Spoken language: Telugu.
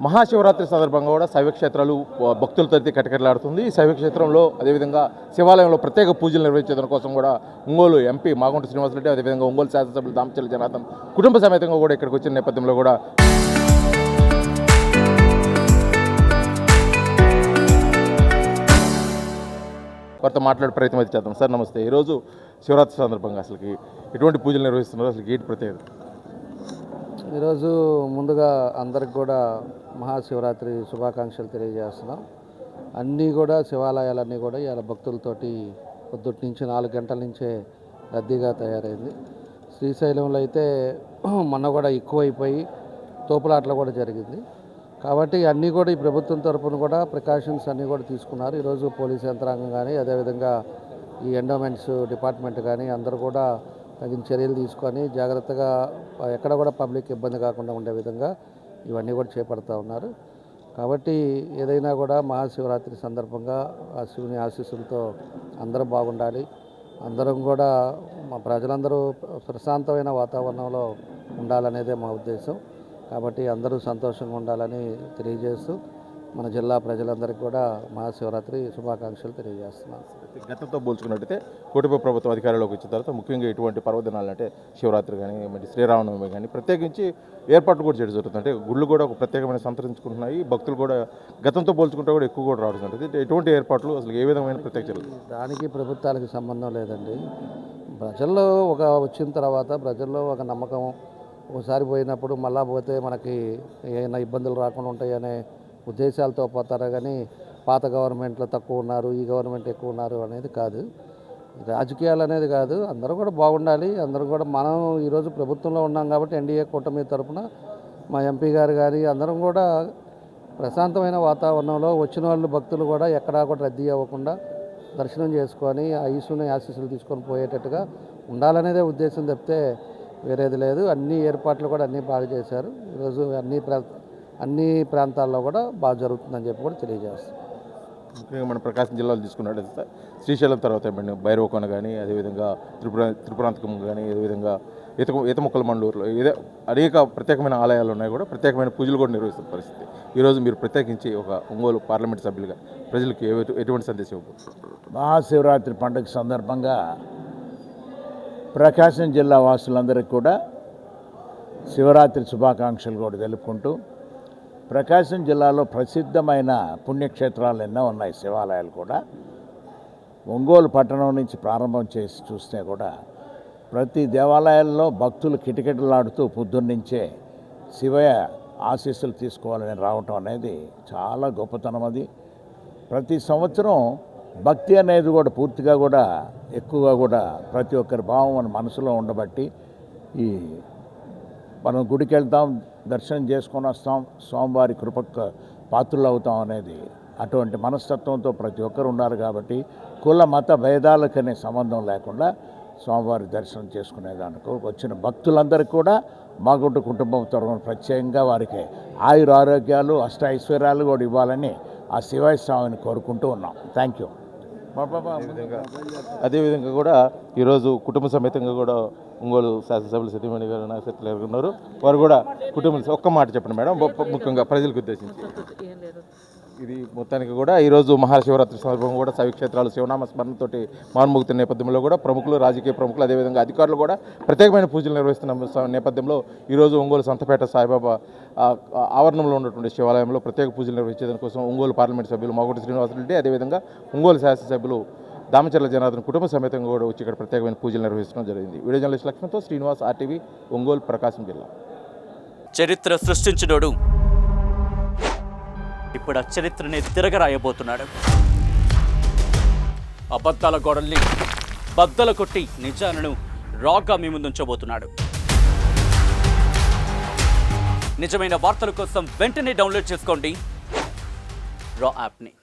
మహాశివరాత్రి సందర్భంగా కూడా శైవక్షేత్రాలు భక్తులతో కటకటలాడుతుంది. ఈ శైవక్షేత్రంలో అదేవిధంగా శివాలయంలో ప్రత్యేక పూజలు నిర్వహించడం కోసం కూడా ఒంగోలు ఎంపీ మాగుంట శ్రీనివాసరెడ్డి అదేవిధంగా ఒంగోలు శాసనసభ్యులు దామచర్ల జనార్దన్ కుటుంబ సమేతంగా కూడా ఇక్కడికి వచ్చిన నేపథ్యంలో కూడా వారితో మాట్లాడే ప్రయత్నం అయితే చేద్దాం. సార్ నమస్తే. ఈరోజు శివరాత్రి సందర్భంగా అసలుకి ఎటువంటి పూజలు నిర్వహిస్తున్నారు, అసలు ఏంటి ప్రత్యేకత? ఈరోజు ముందుగా అందరికి కూడా మహాశివరాత్రి శుభాకాంక్షలు తెలియజేస్తున్నాం. అన్నీ కూడా శివాలయాలన్నీ కూడా ఇవాళ భక్తులతోటి పొద్దుటి నుంచి 4 గంటల నుంచే రద్దీగా తయారైంది. శ్రీశైలంలో అయితే మొన్న కూడా ఎక్కువైపోయి తోపులాటలు కూడా జరిగింది. కాబట్టి అన్నీ కూడా ఈ ప్రభుత్వం తరఫున కూడా ప్రికాషన్స్ అన్నీ కూడా తీసుకున్నారు. ఈరోజు పోలీస్ యంత్రాంగం కానీ అదేవిధంగా ఈ ఎండోమెంట్స్ డిపార్ట్మెంట్ కానీ అందరూ కూడా తగిన చర్యలు తీసుకొని జాగ్రత్తగా ఎక్కడ కూడా పబ్లిక్ ఇబ్బంది కాకుండా ఉండే విధంగా ఇవన్నీ కూడా చేపడుతూ ఉన్నారు. కాబట్టి ఏదైనా కూడా మహాశివరాత్రి సందర్భంగా ఆ శివుని ఆశీస్సులతో అందరూ బాగుండాలి, అందరం కూడా మా ప్రజలందరూ ప్రశాంతమైన వాతావరణంలో ఉండాలనేదే మా ఉద్దేశం. కాబట్టి అందరూ సంతోషంగా ఉండాలని తెలియజేస్తూ మన జిల్లా ప్రజలందరికీ కూడా మహాశివరాత్రి శుభాకాంక్షలు తెలియజేస్తున్నాను. గతంతో పోల్చుకున్నట్టయితే కూటమి ప్రభుత్వం అధికారంలోకి వచ్చిన తర్వాత ముఖ్యంగా ఇటువంటి పర్వదినాలు అంటే శివరాత్రి కానీ మరి శ్రీరామనవమి కానీ ప్రత్యేకించి ఏర్పాట్లు కూడా చేయడం జరుగుతుంది. అంటే గుళ్ళు కూడా ఒక ప్రత్యేకమైన సంతరించుకుంటున్నాయి. భక్తులు కూడా గతంతో పోల్చుకుంటే కూడా ఎక్కువ కూడా రావడం జరుగుతుంది. ఎటువంటి ఏర్పాట్లు, అసలు ఏ విధమైన ప్రత్యేక జరుగుతుంది? దానికి ప్రభుత్వాలకు సంబంధం లేదండి. ప్రజల్లో వచ్చిన తర్వాత ప్రజల్లో ఒక నమ్మకం, ఒకసారి పోయినప్పుడు మళ్ళా పోతే మనకి ఏమైనా ఇబ్బందులు రాకుండా ఉంటాయనే ఉద్దేశాలతో పోతారా కానీ పాత గవర్నమెంట్లో తక్కువ ఉన్నారు, ఈ గవర్నమెంట్ ఎక్కువ ఉన్నారు అనేది కాదు. రాజకీయాలు అనేది కాదు. అందరూ కూడా బాగుండాలి. అందరూ కూడా మనం ఈరోజు ప్రభుత్వంలో ఉన్నాం కాబట్టి ఎన్డీఏ కూటమి తరఫున మా ఎంపీ గారు కానీ అందరం కూడా ప్రశాంతమైన వాతావరణంలో వచ్చిన వాళ్ళు భక్తులు కూడా ఎక్కడా కూడా రద్దీ అవ్వకుండా దర్శనం చేసుకొని ఆ ఈశ్వరుని ఆశీస్సులు తీసుకొని పోయేటట్టుగా ఉండాలనేదే ఉద్దేశం తప్పితే వేరేది లేదు. అన్ని ఏర్పాట్లు కూడా అన్నీ బాగా చేశారు. ఈరోజు అన్ని ప్రాంతాల్లో కూడా బాగా జరుగుతుందని చెప్పి కూడా తెలియజేస్తాం. ముఖ్యంగా మన ప్రకాశం జిల్లాలో తీసుకున్నట్లయితే శ్రీశైలం తర్వాత భైరవకొన కానీ అదేవిధంగా త్రిపురాంతకం కానీ అదేవిధంగా ఈతముక్కల మండూరులో అనేక ప్రత్యేకమైన ఆలయాలు ఉన్నాయి, కూడా ప్రత్యేకమైన పూజలు కూడా నిర్వహిస్తున్న పరిస్థితి. ఈరోజు మీరు ప్రత్యేకించి ఒక ఒంగోలు పార్లమెంట్ సభ్యులుగా ప్రజలకు ఎటువంటి సందేశం ఇవ్వబోతున్నారు? మహాశివరాత్రి పండుగ సందర్భంగా ప్రకాశం జిల్లా వాసులందరికీ కూడా శివరాత్రి శుభాకాంక్షలు కూడా తెలుపుకుంటూ, ప్రకాశం జిల్లాలో ప్రసిద్ధమైన పుణ్యక్షేత్రాలు ఎన్నో ఉన్నాయి, శివాలయాలు కూడా. ఒంగోలు పట్టణం నుంచి ప్రారంభం చేసి చూస్తే కూడా ప్రతి దేవాలయాల్లో భక్తులు కిటకిటలాడుతూ పొద్దున్నుంచే శివయ్య ఆశీస్సులు తీసుకోవాలని రావటం అనేది చాలా గొప్పతనం. అది ప్రతి సంవత్సరం భక్తి అనేది కూడా పూర్తిగా కూడా ఎక్కువగా కూడా ప్రతి ఒక్కరి భావం మన మనసులో ఉండబట్టి ఈ మనం గుడికి వెళ్తాం, దర్శనం చేసుకొని వస్తాం, స్వామివారి కృపకు పాత్రలు అవుతాం అనేది అటువంటి మనస్తత్వంతో ప్రతి ఒక్కరు ఉన్నారు. కాబట్టి కుల మత భేదాలకనే సంబంధం లేకుండా స్వామివారి దర్శనం చేసుకునేదానికి వచ్చిన భక్తులందరికీ కూడా మాగుంట కుటుంబం తరఫున ప్రత్యేకంగా వారికి ఆయుర ఆరోగ్యాలు అష్ట ఐశ్వర్యాలు కూడా ఇవ్వాలని ఆ శివయ్య స్వామిని కోరుకుంటూ ఉన్నాం. Thank you. అదేవిధంగా కూడా ఈరోజు కుటుంబ సమేతంగా కూడా ఒంగోలు శాసనసభ్యులు సతీమణి గారు నాగశక్తులు గారు ఉన్నారు. వారు కూడా కుటుంబం ఒక్క మాట చెప్పండి మేడం, ముఖ్యంగా ప్రజలకు ఉద్దేశించి. ఇది మొత్తానికి కూడా ఈరోజు మహాశివరాత్రి సందర్భంగా కూడా శైవక్షేత్రాలు శివనామ స్మరణతోటి మాన్మోగుతున్న నేపథ్యంలో కూడా ప్రముఖులు, రాజకీయ ప్రముఖులు అదేవిధంగా అధికారులు కూడా ప్రత్యేకమైన పూజలు నిర్వహిస్తున్న నేపథ్యంలో ఈరోజు ఒంగోలు సంతపేట సాయిబాబా ఆవరణంలో ఉన్నటువంటి శివాలయంలో ప్రత్యేక పూజలు నిర్వహించడానికి ఒంగోలు పార్లమెంట్ సభ్యులు మాగుంట శ్రీనివాసరెడ్డి అదేవిధంగా ఒంగోలు శాసనసభ్యులు దామచర్ల జనార్దన్ కుటుంబ సమేతంగా కూడా వచ్చి ఇక్కడ ప్రత్యేకమైన పూజలు నిర్వహించడం జరిగింది. వీడియో జర్నలిస్ట్ లక్ష్మణ్తో శ్రీనివాస్, RTV, ఒంగోలు, ప్రకాశం జిల్లా. చరిత్ర సృష్టించినోడు ఇప్పుడు ఆ చరిత్రని తిరగరాయబోతున్నాడు. అబద్ధాల గోడల్ని బద్దలు కొట్టి నిజాలను రాగా మీ ముందుంచబోతున్నాడు. నిజమైన వార్తల కోసం వెంటనే డౌన్లోడ్ చేసుకోండి రా యాప్ని.